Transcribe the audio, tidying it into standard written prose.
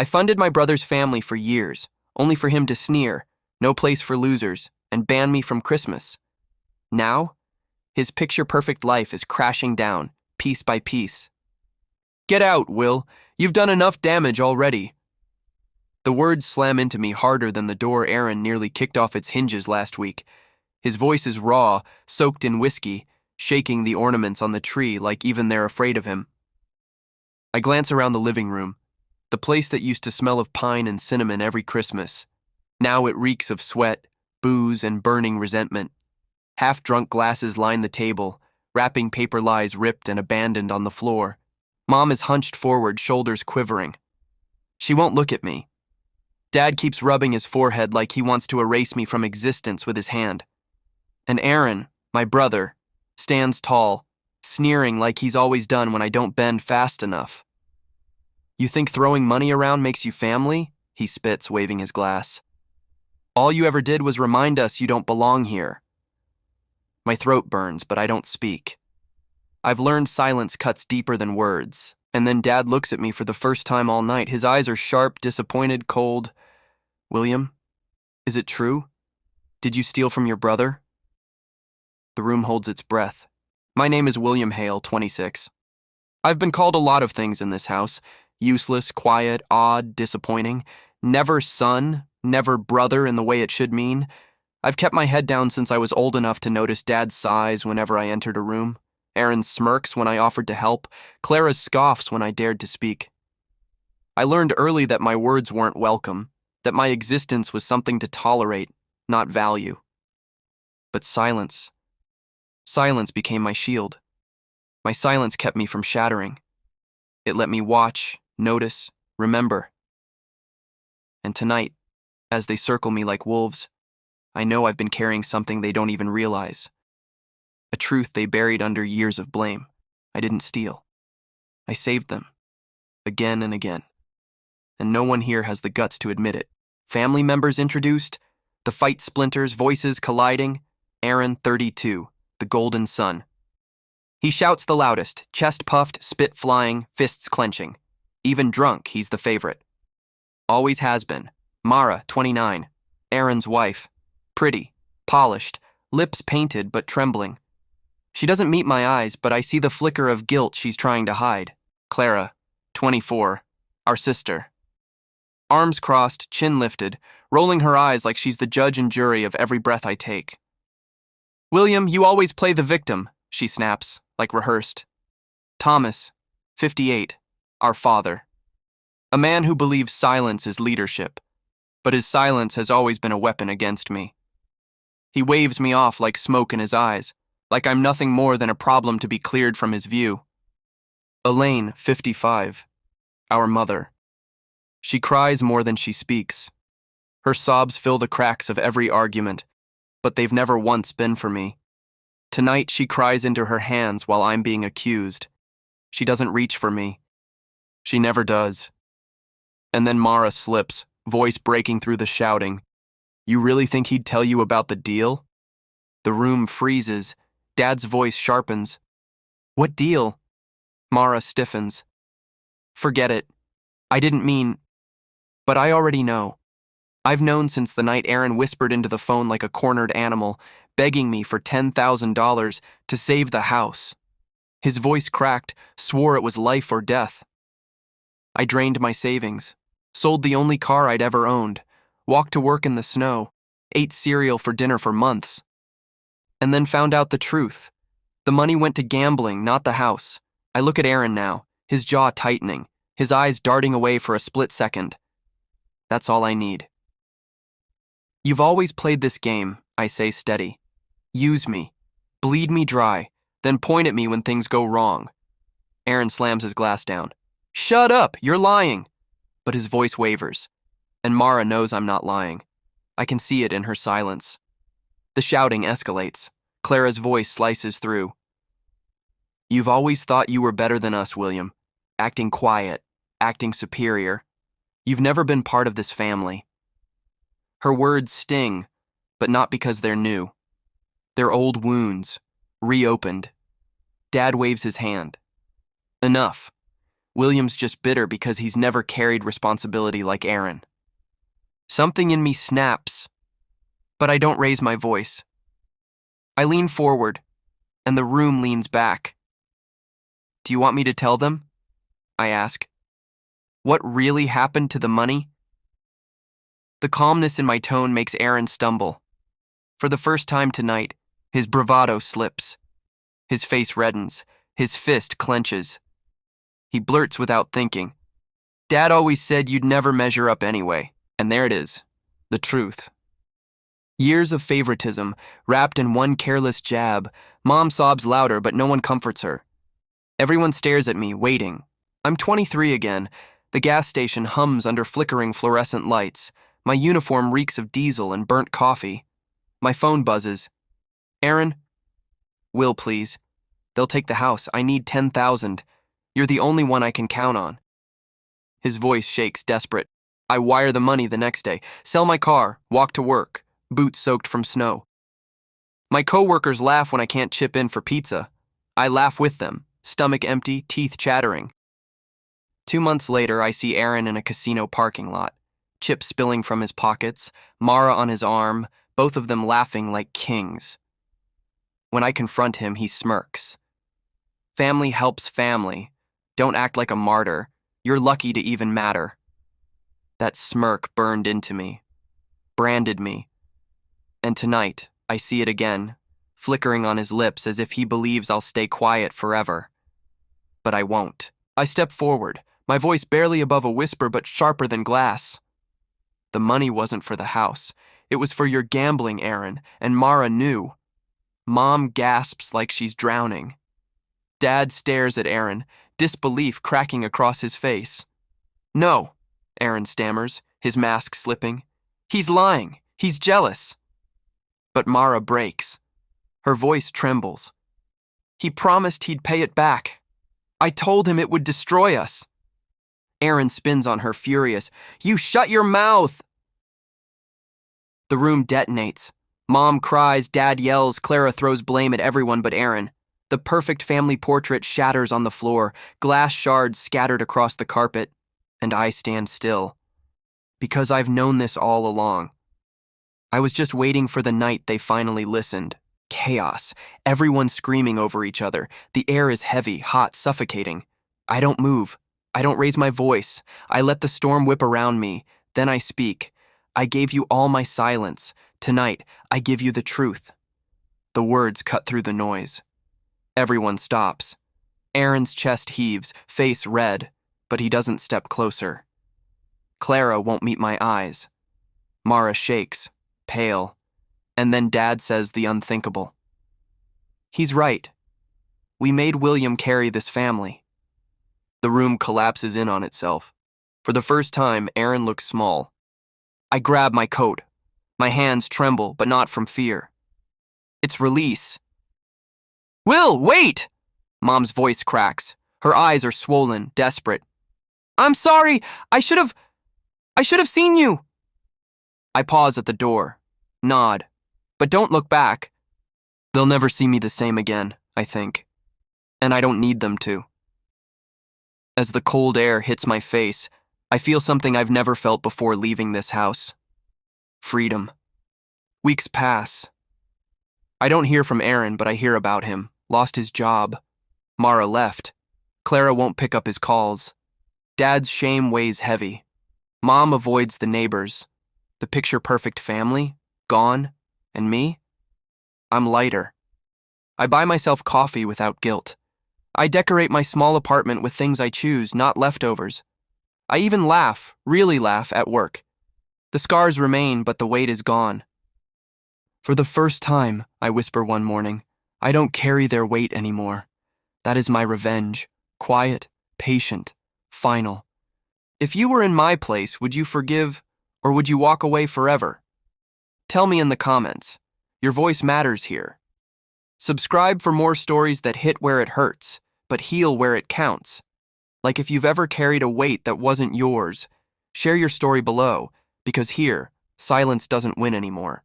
I funded my brother's family for years, only for him to sneer, no place for losers, and ban me from Christmas. Now, his picture-perfect life is crashing down, piece by piece. Get out, Will. You've done enough damage already. The words slam into me harder than the door Aaron nearly kicked off its hinges last week. His voice is raw, soaked in whiskey, shaking the ornaments on the tree like even they're afraid of him. I glance around the living room, the place that used to smell of pine and cinnamon every Christmas. Now it reeks of sweat, booze, and burning resentment. Half-drunk glasses line the table, wrapping paper lies ripped and abandoned on the floor. Mom is hunched forward, shoulders quivering. She won't look at me. Dad keeps rubbing his forehead like he wants to erase me from existence with his hand. And Aaron, my brother, stands tall, sneering like he's always done when I don't bend fast enough. You think throwing money around makes you family? He spits, waving his glass. All you ever did was remind us you don't belong here. My throat burns, but I don't speak. I've learned silence cuts deeper than words, and then Dad looks at me for the first time all night. His eyes are sharp, disappointed, cold. William, is it true? Did you steal from your brother? The room holds its breath. My name is William Hale, 26. I've been called a lot of things in this house. Useless, quiet, odd, disappointing. Never son, never brother in the way it should mean. I've kept my head down since I was old enough to notice Dad's sighs whenever I entered a room. Aaron's smirks when I offered to help. Clara's scoffs when I dared to speak. I learned early that my words weren't welcome, that my existence was something to tolerate, not value. But silence became my shield. My silence kept me from shattering. It let me watch, notice, remember. And tonight, as they circle me like wolves, I know I've been carrying something they don't even realize. A truth they buried under years of blame. I didn't steal. I saved them. Again and again. And no one here has the guts to admit it. Family members introduced, the fight splinters, voices colliding. Aaron, 32, the golden son. He shouts the loudest, chest puffed, spit flying, fists clenching. Even drunk, he's the favorite. Always has been. Mara, 29, Aaron's wife. Pretty, polished, lips painted but trembling. She doesn't meet my eyes, but I see the flicker of guilt she's trying to hide. Clara, 24, our sister. Arms crossed, chin lifted, rolling her eyes like she's the judge and jury of every breath I take. William, you always play the victim, she snaps, like rehearsed. Thomas, 58, our father. A man who believes silence is leadership, but his silence has always been a weapon against me. He waves me off like smoke in his eyes, like I'm nothing more than a problem to be cleared from his view. Elaine, 55, our mother. She cries more than she speaks. Her sobs fill the cracks of every argument, but they've never once been for me. Tonight she cries into her hands while I'm being accused. She doesn't reach for me. She never does. And then Mara slips, voice breaking through the shouting. You really think he'd tell you about the deal? The room freezes. Dad's voice sharpens. What deal? Mara stiffens. Forget it. I didn't mean... But I already know. I've known since the night Aaron whispered into the phone like a cornered animal, begging me for $10,000 to save the house. His voice cracked, swore it was life or death. I drained my savings, sold the only car I'd ever owned, walked to work in the snow, ate cereal for dinner for months. And then found out the truth. The money went to gambling, not the house. I look at Aaron now, his jaw tightening, his eyes darting away for a split second. That's all I need. You've always played this game, I say steady. Use me, bleed me dry, then point at me when things go wrong. Aaron slams his glass down. Shut up, you're lying. But his voice wavers, and Mara knows I'm not lying. I can see it in her silence. The shouting escalates. Clara's voice slices through. You've always thought you were better than us, William. Acting quiet, acting superior. You've never been part of this family. Her words sting, but not because they're new. They're old wounds, reopened. Dad waves his hand. Enough. William's just bitter because he's never carried responsibility like Aaron. Something in me snaps, but I don't raise my voice. I lean forward, and the room leans back. Do you want me to tell them? I ask. What really happened to the money? The calmness in my tone makes Aaron stumble. For the first time tonight, his bravado slips. His face reddens, his fist clenches. He blurts without thinking. Dad always said you'd never measure up anyway, and there it is, the truth. Years of favoritism, wrapped in one careless jab. Mom sobs louder, but no one comforts her. Everyone stares at me, waiting. I'm 23 again. The gas station hums under flickering fluorescent lights. My uniform reeks of diesel and burnt coffee. My phone buzzes. Aaron? Will, please. They'll take the house. I need 10,000. You're the only one I can count on. His voice shakes, desperate. I wire the money the next day. Sell my car, walk to work, boots soaked from snow. My coworkers laugh when I can't chip in for pizza. I laugh with them, stomach empty, teeth chattering. 2 months later, I see Aaron in a casino parking lot. Chips spilling from his pockets, Mara on his arm, both of them laughing like kings. When I confront him, he smirks. Family helps family. Don't act like a martyr. You're lucky to even matter. That smirk burned into me, branded me. And tonight, I see it again, flickering on his lips as if he believes I'll stay quiet forever. But I won't. I step forward, my voice barely above a whisper but sharper than glass. The money wasn't for the house. It was for your gambling, Aaron, and Mara knew. Mom gasps like she's drowning. Dad stares at Aaron, disbelief cracking across his face. No, Aaron stammers, his mask slipping. He's lying. He's jealous. But Mara breaks. Her voice trembles. He promised he'd pay it back. I told him it would destroy us. Aaron spins on her, furious. You shut your mouth! The room detonates. Mom cries, Dad yells, Clara throws blame at everyone but Aaron. The perfect family portrait shatters on the floor, glass shards scattered across the carpet, and I stand still. Because I've known this all along. I was just waiting for the night they finally listened. Chaos. Everyone screaming over each other. The air is heavy, hot, suffocating. I don't move. I don't raise my voice. I let the storm whip around me. Then I speak. I gave you all my silence. Tonight, I give you the truth. The words cut through the noise. Everyone stops. Aaron's chest heaves, face red, but he doesn't step closer. Clara won't meet my eyes. Mara shakes, pale, and then Dad says the unthinkable. He's right. We made William carry this family. The room collapses in on itself. For the first time, Aaron looks small. I grab my coat. My hands tremble, but not from fear. It's release. Will, wait! Mom's voice cracks. Her eyes are swollen, desperate. I'm sorry. I should have seen you. I pause at the door, nod, but don't look back. They'll never see me the same again, I think. And I don't need them to. As the cold air hits my face, I feel something I've never felt before leaving this house. Freedom. Weeks pass. I don't hear from Aaron, but I hear about him. Lost his job. Mara left. Clara won't pick up his calls. Dad's shame weighs heavy. Mom avoids the neighbors. The picture-perfect family, gone, and me? I'm lighter. I buy myself coffee without guilt. I decorate my small apartment with things I choose, not leftovers. I even laugh, really laugh, at work. The scars remain, but the weight is gone. For the first time, I whisper one morning, I don't carry their weight anymore. That is my revenge. Quiet, patient, final. If you were in my place, would you forgive, or would you walk away forever? Tell me in the comments. Your voice matters here. Subscribe for more stories that hit where it hurts, but heal where it counts. Like if you've ever carried a weight that wasn't yours, share your story below, because here, silence doesn't win anymore.